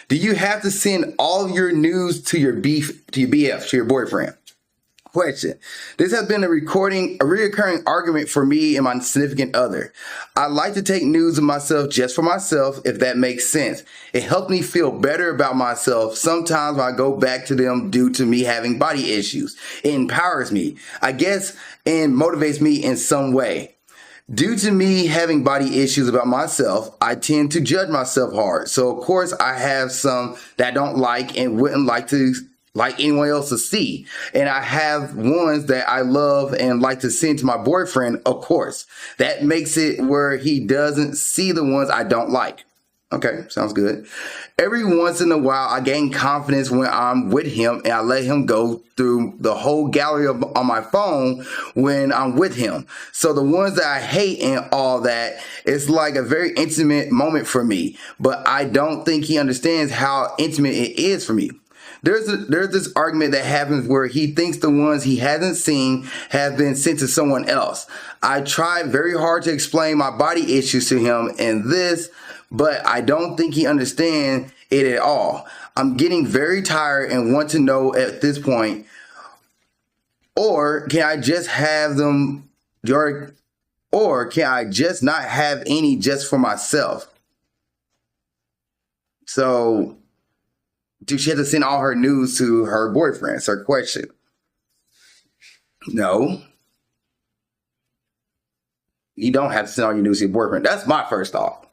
Do you have to send all of your news to your BF, to your boyfriend? Question. This has been a reoccurring argument for me and my significant other. I like to take news of myself just for myself, if that makes sense. It helps me feel better about myself. Sometimes when I go back to them due to me having body issues, it empowers me, I guess, and motivates me in some way. Due to me having body issues about myself, I tend to judge myself hard. So of course I have some that I don't like and wouldn't like anyone else to see. And I have ones that I love and like to send to my boyfriend, of course. That makes it where he doesn't see the ones I don't like. Okay, sounds good. Every once in a while, I gain confidence when I'm with him and I let him go through the whole gallery on my phone when I'm with him. So the ones that I hate and all that, it's like a very intimate moment for me. But I don't think he understands how intimate it is for me. There's this argument that happens where he thinks the ones he hasn't seen have been sent to someone else. I tried very hard to explain my body issues to him and this, but I don't think he understands it at all. I'm getting very tired and want to know at this point, or can I just have them, or can I just not have any just for myself? So, do she have to send all her news to her boyfriend? That's her question. No. You don't have to send all your news to your boyfriend. That's my first thought.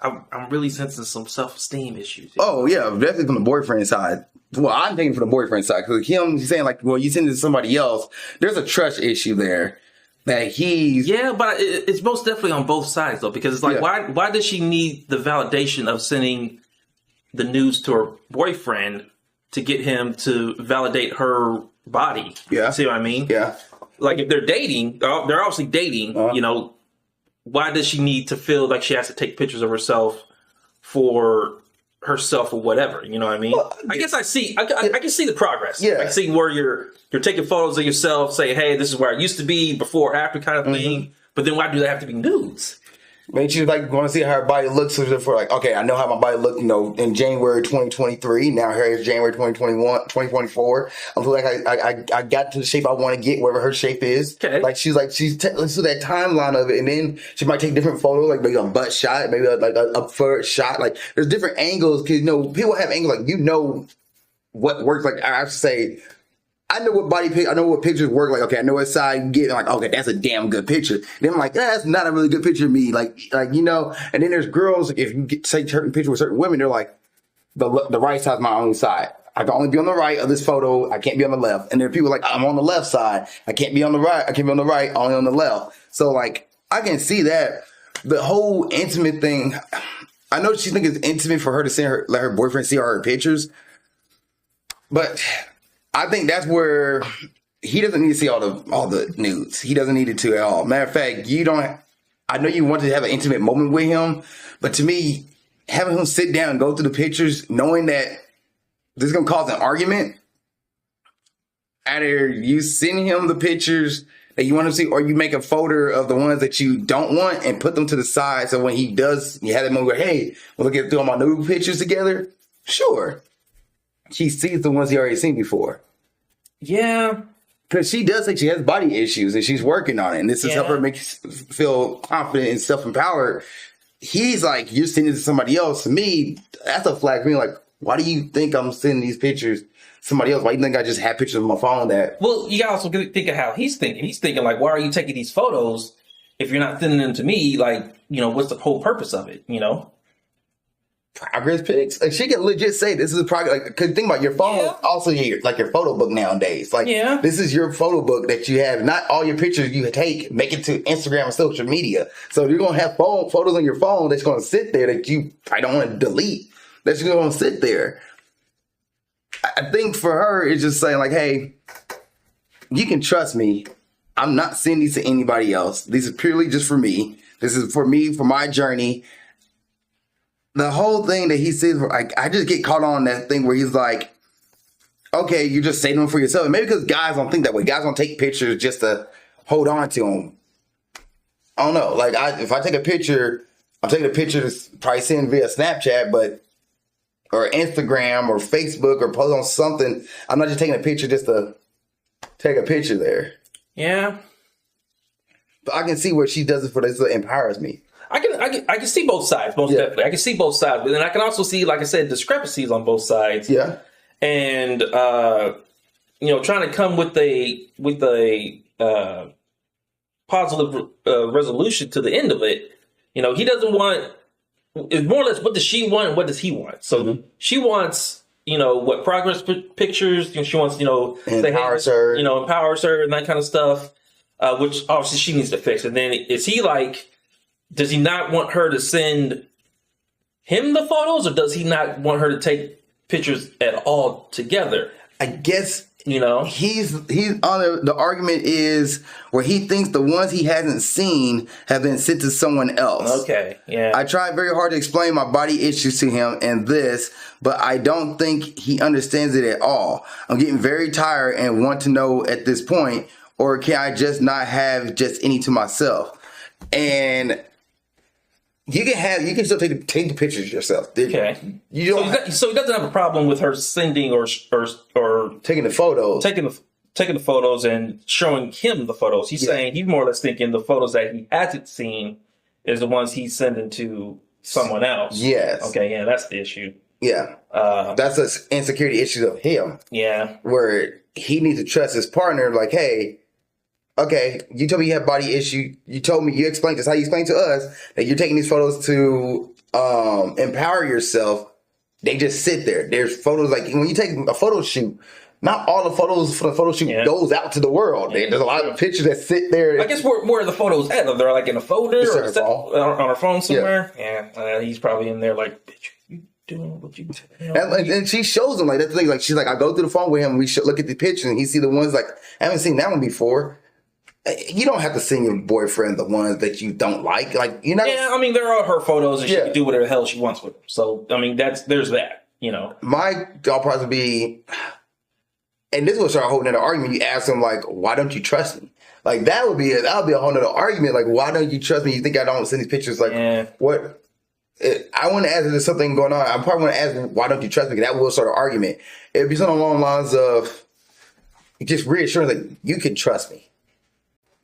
I'm really sensing some self-esteem issues. Oh, yeah, definitely from the boyfriend side. Well, I'm thinking from the boyfriend side. Because he's saying, like, well, you send it to somebody else. There's a trust issue there. That he's... Yeah, but it's most definitely on both sides, though. Because it's like, why does she need the validation of sending the news to her boyfriend to get him to validate her body? Yeah. See what I mean? Yeah. Like, if they're dating, they're obviously dating, you know, why does she need to feel like she has to take pictures of herself for herself or whatever? You know what I mean? Well, I guess I can see the progress. Yeah. I can see where you're taking photos of yourself, say, hey, this is where I used to be, before, after kind of thing. But then why do they have to be nudes? Maybe she's like want to see how her body looks for like, okay, I know how my body looked, you know, in January 2023. Now here is January 2024. I feel like I got to the shape I want to get, wherever her shape is. Okay. Like let's do that timeline of it, and then she might take different photos, like maybe a butt shot, maybe like a foot shot. Like there's different angles because, you know, people have angles, like, you know, what works. Like I have to say, I know what pictures work. Like, okay, I know what side you get. Like, okay, that's a damn good picture. Then I'm like, that's not a really good picture of me. Like, you know, and then there's girls, if you take certain pictures with certain women, they're like, the right side's my own side. I can only be on the right of this photo. I can't be on the left. And there are people like, I'm on the left side. I can't be on the right. I can't be on the right, only on the left. So like, I can see that. The whole intimate thing, I know she thinks it's intimate for her to let her boyfriend see all her pictures. But I think that's where he doesn't need to see all the nudes. He doesn't need it to at all. Matter of fact, I know you want to have an intimate moment with him, but to me, having him sit down and go through the pictures, knowing that this is going to cause an argument, either you send him the pictures that you want to see, or you make a photo of the ones that you don't want and put them to the side. So when he does, you have that moment where, hey, we'll look at all my nude pictures together. Sure. She sees the ones he already seen before. Yeah. Because she does say she has body issues and she's working on it. And this is helping her make you feel confident and self-empowered. He's like, you're sending it to somebody else. To me, that's a flag for me. Like, why do you think I'm sending these pictures to somebody else? Why do you think I just have pictures on my phone that... Well, you gotta also think of how he's thinking. He's thinking like, why are you taking these photos if you're not sending them to me? Like, you know, what's the whole purpose of it, you know? Progress pics. Like, she can legit say this is a progress. Like, cause think about your phone, also your photo book nowadays. Like, this is your photo book that you have. Not all your pictures you take make it to Instagram and social media. So you're gonna have photos on your phone that's gonna sit there that you probably don't want to delete. That's just gonna sit there. I think for her, it's just saying like, hey, you can trust me. I'm not sending these to anybody else. These are purely just for me. This is for me, for my journey. The whole thing that he says, like, I just get caught on that thing where he's like, okay, you're just saving them for yourself. And maybe because guys don't think that way. Guys don't take pictures just to hold on to them. I don't know. Like, if I take a picture, I'm taking a picture to probably send via Snapchat, but or Instagram or Facebook or post on something. I'm not just taking a picture just to take a picture there. Yeah. But I can see where she does it for this. It empowers me. I can see both sides, most definitely. I can see both sides. But then I can also see, like I said, discrepancies on both sides. Yeah. And, trying to come with a positive resolution to the end of it. He doesn't want, it's more or less, what does she want and what does he want? So she wants, what progress pictures, she wants, empowers her. Empowers her and that kind of stuff, which obviously she needs to fix. And then is he like, does he not want her to send him the photos, or does he not want her to take pictures at all together? I guess he's on the argument is where he thinks the ones he hasn't seen have been sent to someone else. Okay, yeah. I tried very hard to explain my body issues to him and this, but I don't think he understands it at all. I'm getting very tired and want to know at this point, or can I just not have just any to myself? And you can still take the pictures yourself. Okay. So he doesn't have a problem with her sending or taking the photos. Taking the photos and showing him the photos. He's saying he's more or less thinking the photos that he hasn't seen is the ones he's sending to someone else. Yes. Okay, yeah, that's the issue. Yeah. That's an insecurity issue of him. Yeah. Where he needs to trust his partner, like, hey, okay, you told me you have body issue. You explained this, how you explained to us that you're taking these photos to empower yourself. They just sit there. There's photos, like when you take a photo shoot, not all the photos for the photo shoot goes out to the world. Yeah. There's a lot of pictures that sit there. I guess where are the photos at? Are they like in a folder or on her phone somewhere? Yeah, he's probably in there like, bitch, you doing what you and she shows him, like, that's the thing. Like, she's like, I go through the phone with him, we should look at the picture, and he see the ones like, I haven't seen that one before. You don't have to send your boyfriend the ones that you don't like. Like, Yeah, I mean, there are her photos, and she can do whatever the hell she wants with them. So, I mean, there's that, My thought process would be, and this will start holding an argument. You ask him, like, why don't you trust me? Like, that would be a whole nother argument. Like, why don't you trust me? You think I don't send these pictures? Like, what? I want to ask if there's something going on. I probably want to ask, why don't you trust me? That will start an argument. It would be something along the lines of just reassuring that you can trust me.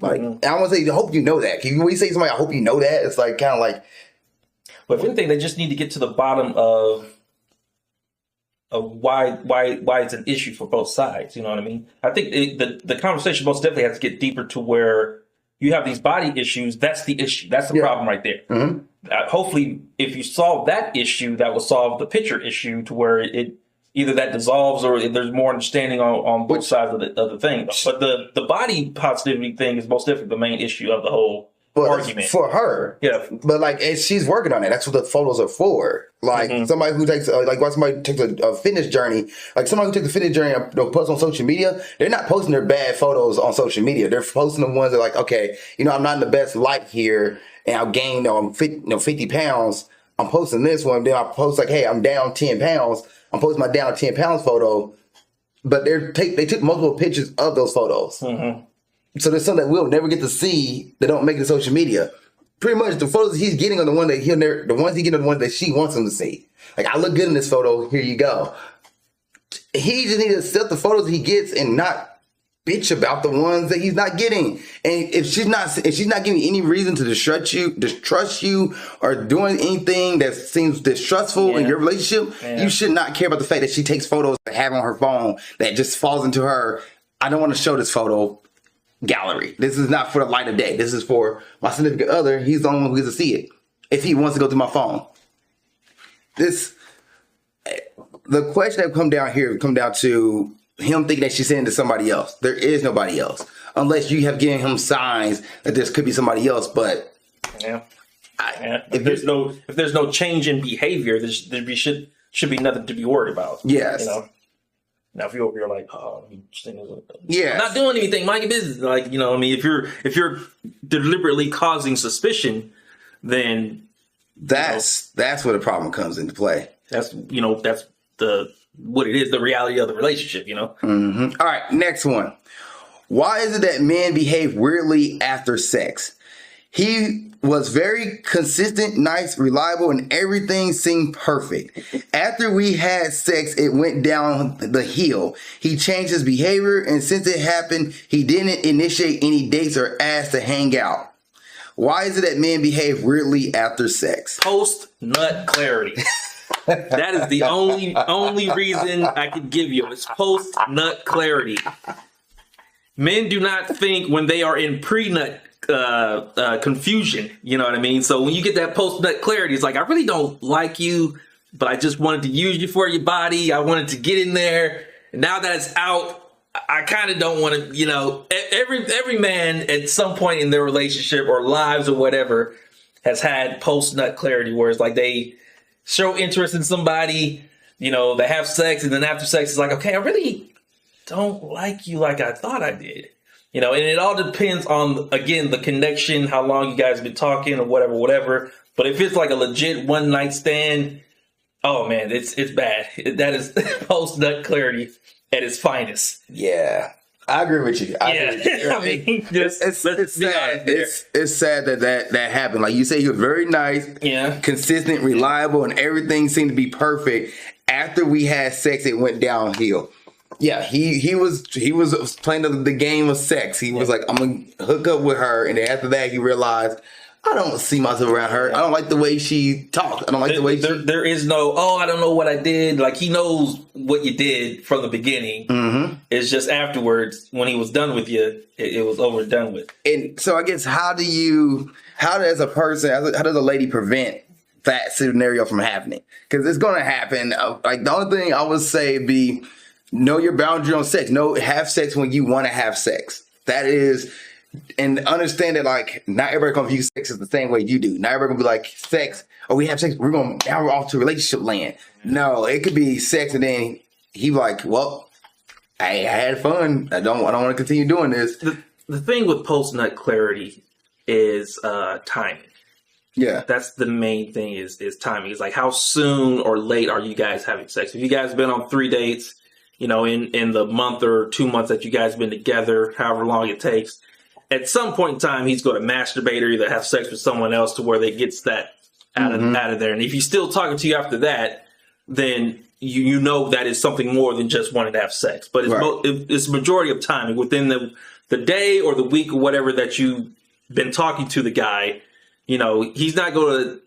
Like, and I want to say, I hope you know that. When you say to somebody, I hope you know that, it's like kind of like. But if anything, they just need to get to the bottom of why it's an issue for both sides. You know what I mean? I think the conversation most definitely has to get deeper to where you have these body issues. That's the issue. That's the problem right there. Mm-hmm. Hopefully, if you solve that issue, that will solve the picture issue to where it either that dissolves or there's more understanding on both sides of the thing. But the body positivity thing is most definitely the main issue of the whole argument. For her. Yeah. But like, and she's working on it. That's what the photos are for. Like somebody who takes, somebody takes a fitness journey, like somebody who takes a fitness journey and posts on social media, they're not posting their bad photos on social media. They're posting the ones that are like, okay, I'm not in the best light here and I've gained 50 pounds. I'm posting this one. Then I post like, hey, I'm down 10 pounds. I'm posting my down 10 pounds photo, but they took multiple pictures of those photos. Mm-hmm. So there's something that we'll never get to see that don't make it to social media. Pretty much the photos he's getting are the ones that the ones that she wants him to see. Like, I look good in this photo. Here you go. He just needs to accept the photos he gets and not bitch about the ones that he's not getting. And if she's not giving you any reason to distrust you, or doing anything that seems distrustful in your relationship, you should not care about the fact that she takes photos that have on her phone that just falls into her, I don't want to show this photo gallery. This is not for the light of day. This is for my significant other. He's the only one who gets to see it. If he wants to go through my phone. The question that come down to him thinking that she's sending to somebody else. There is nobody else. Unless you have given him signs that there could be somebody else, but if there's no change in behavior, there should be nothing to be worried about. Yes. Now, if you're like, oh, I'm not doing anything, mind your business. Like, I mean, if you're deliberately causing suspicion, then that's where the problem comes into play. That's what it is, the reality of the relationship. Mm-hmm. All right, next one. Why is it that men behave weirdly after sex? He was very consistent, nice, reliable, and everything seemed perfect. After we had sex, it went down the hill. He changed his behavior, and since it happened, he didn't initiate any dates or ask to hang out. Why is it that men behave weirdly after sex? Post-nut clarity. That is the only reason I can give you. It's post-nut clarity. Men do not think when they are in pre-nut confusion. You know what I mean? So when you get that post-nut clarity, it's like, I really don't like you, but I just wanted to use you for your body. I wanted to get in there. And now that it's out, I kind of don't want to, you know, every man at some point in their relationship or lives or whatever has had post-nut clarity where it's like they show interest in somebody, you know, they have sex, and then after sex, it's like, okay, I really don't like you like I thought I did. You know, and it all depends on, again, the connection, how long you guys have been talking or whatever. But if it's like a legit one night stand, oh man, it's bad. That is post-nut clarity at its finest. Yeah, I agree with you. I mean, it's sad. It's sad that happened. Like you say, he was very nice, consistent, reliable, and everything seemed to be perfect. After we had sex, it went downhill. Yeah, he was playing the game of sex. He was like, I'm gonna hook up with her, and then after that, he realized, I don't see myself around her. I don't like the way she talks. I don't like the way there is no, I don't know what I did. Like, he knows what you did from the beginning. Mm-hmm. It's just afterwards, when he was done with you, it was over and done with. And so I guess, how does a person, how does a lady prevent that scenario from happening? Because it's going to happen. Like, the only thing I would say be, know your boundary on sex. Have sex when you want to have sex. That is... And understand that, like, not everybody gonna view sex as the same way you do. Not everybody gonna be like, sex, we have sex, now we're off to relationship land. No, it could be sex, and then he like, well, I had fun. I don't want to continue doing this. The thing with post-nut clarity is timing. Yeah. That's the main thing is timing. It's like, how soon or late are you guys having sex? If you guys have been on 3 dates, you know, in the month or 2 months that you guys have been together, however long it takes, at some point in time, he's going to masturbate or either have sex with someone else to where they gets that out of there. And if he's still talking to you after that, then you know that is something more than just wanting to have sex. But it's majority of time within the day or the week or whatever that you've been talking to the guy. You know, he's not going to.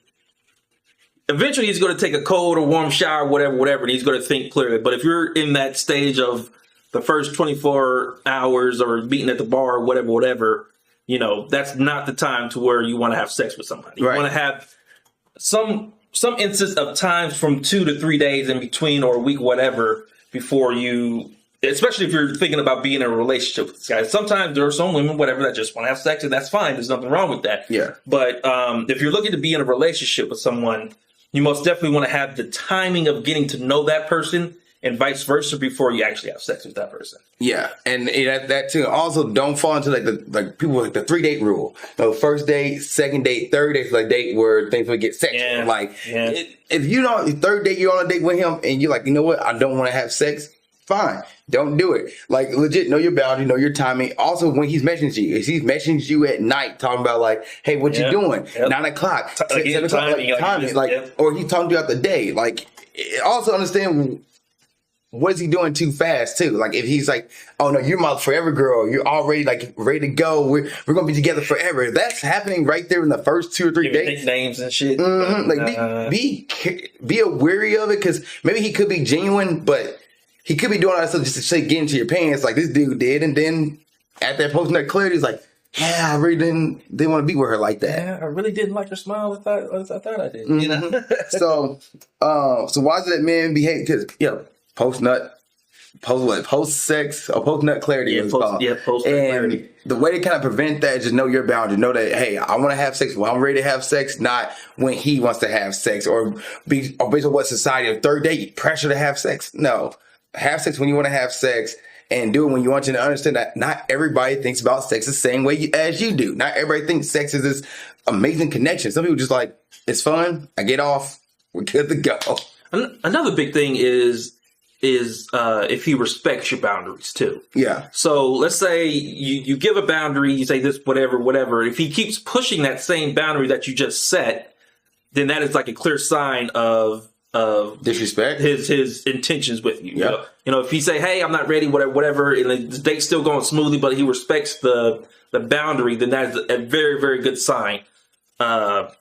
Eventually, he's going to take a cold or warm shower, whatever, and he's going to think clearly. But if you're in that stage of the first 24 hours or meeting at the bar or whatever, you know, that's not the time to where you want to have sex with somebody. You want to have some instance of times from 2 to 3 days in between or a week, whatever, before you, especially if you're thinking about being in a relationship with this guy. Sometimes there are some women, whatever, that just want to have sex, and that's fine. There's nothing wrong with that. Yeah. But if you're looking to be in a relationship with someone, you most definitely want to have the timing of getting to know that person and vice versa before you actually have sex with that person. Yeah, and that too. Also, don't fall into like people like the 3-date rule. No, first date, second date, third date, like date where things will get sexual. Yeah. If you don't, third date, you're on a date with him, and you're like, you know what, I don't want to have sex. Fine, don't do it. Like, legit, know your boundary, know your timing. Also, when he's messaging you, if he's messaging you at night, talking about like, hey, what you doing? 9 o'clock, 7 o'clock, timing, or he's talking throughout the day. Like, also understand. What is he doing too fast too? Like, if he's like, oh no, you're my forever girl, you're already like ready to go, we're gonna be together forever. That's happening right there in the first 2 or 3 days. Names and shit. Mm-hmm. Like, be wary of it, because maybe he could be genuine, but he could be doing all that stuff just to say get into your pants, like this dude did, and then at that post-nut clarity, he's like, yeah, I really didn't want to be with her like that. Yeah, I really didn't like her smile. I thought I did. Mm-hmm. You know. so why is it that men behave? Because post-nut, post-sex, or post-nut clarity. Post-nut clarity. The way to kind of prevent that is just know your boundary. Know that, hey, I want to have sex when I'm ready to have sex, not when he wants to have sex, or based on what society, a third date, pressure to have sex. No, have sex when you want to have sex, and do it when you want to understand that not everybody thinks about sex the same way as you do. Not everybody thinks sex is this amazing connection. Some people just like, it's fun, I get off, we're good to go. Another big thing is, if he respects your boundaries too. Yeah. So let's say you give a boundary, you say this, whatever. If he keeps pushing that same boundary that you just set, then that is like a clear sign of disrespect, his intentions with you. Yeah. You know, if he say, "Hey, I'm not ready," whatever, and the date's still going smoothly, but he respects the boundary, then that is a very, very good sign to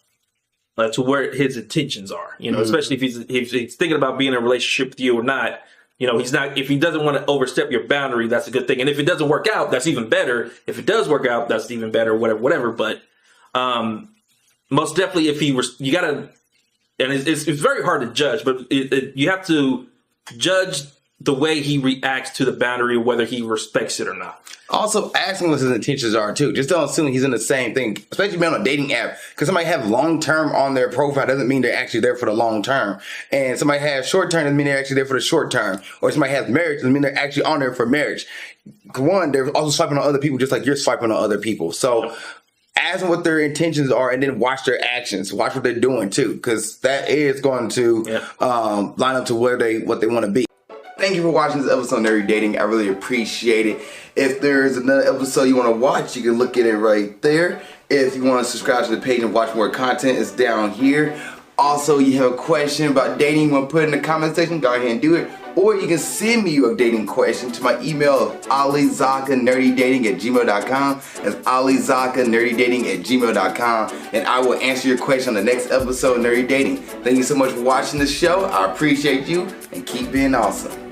where his intentions are. You know, especially if he's thinking about being in a relationship with you or not. You know, he's not. If he doesn't want to overstep your boundary, that's a good thing. And if it doesn't work out, that's even better. If it does work out, that's even better. Whatever. But most definitely, if you gotta. And it's very hard to judge, but you have to judge the way he reacts to the boundary, whether he respects it or not. Also, ask him what his intentions are, too. Just don't assume he's in the same thing, especially being on a dating app. Because somebody have long-term on their profile doesn't mean they're actually there for the long term. And somebody has short-term doesn't mean they're actually there for the short term. Or somebody has marriage doesn't mean they're actually on there for marriage. One, they're also swiping on other people just like you're swiping on other people. So ask them what their intentions are and then watch their actions. Watch what they're doing, too. Because that is going to line up to what they want to be. Thank you for watching this episode of Nerdy Dating. I really appreciate it. If there's another episode you want to watch, you can look at it right there. If you want to subscribe to the page and watch more content, it's down here. Also, you have a question about dating, you want to put it in the comment section, go ahead and do it. Or you can send me your dating question to my email of alizakkanerdydating@gmail.com. That's alizakkanerdydating@gmail.com. And I will answer your question on the next episode of Nerdy Dating. Thank you so much for watching the show. I appreciate you and keep being awesome.